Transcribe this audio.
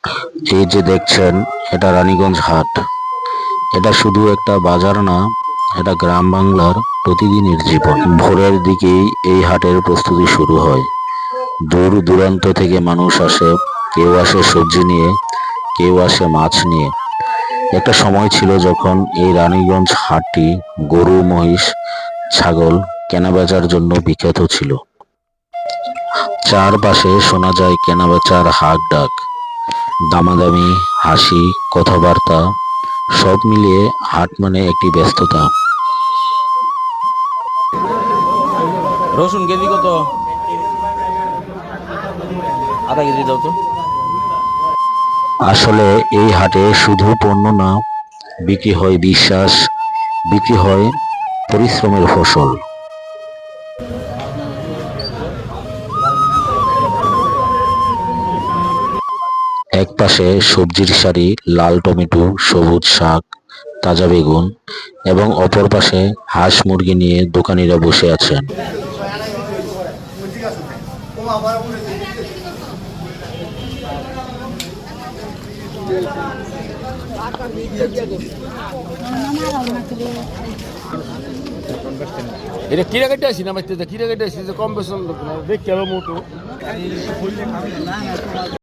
এই যে দেখছেন, এটা রানীগঞ্জ হাট। এটা শুধু একটা বাজার না, এটা গ্রাম বাংলার প্রতিদিনের জীবন। ভোরের দিকেই এই হাটের প্রস্তুতি শুরু হয়। দূর দূরান্ত থেকে মানুষ আসে, কেউ আসে সবজি নিয়ে, কেউ আসে মাছ নিয়ে। একটা সময় ছিল যখন এই রানীগঞ্জ হাটটি গরু, মহিষ, ছাগল কেনাবেচার জন্য বিখ্যাত ছিল। চারপাশে শোনা যায় কেনাবেচার হাক ডাক, দামাদামি, হাসি, কথাবার্তা, সব মিলিয়ে হাট মানে একটি ব্যস্ততা। রসুন কেজি কত? আধা কেজি দাও তো। আসলে এই হাটে শুধু পণ্য না, বিক্রি হয় বিশ্বাস, বিক্রি হয় পরিশ্রমের ফসল। এক পাশে সবজির সারি, লাল টমেটো, সবুজ শাক, তাজা বেগুন, এবং অপর পাশে হাঁস মুরগি নিয়ে দোকানিরা বসে আছেন। এটা কিরা কেটে আসি না বাইতে কিরা কেটে আসি যে কম বেসন দেখ কেন মোটো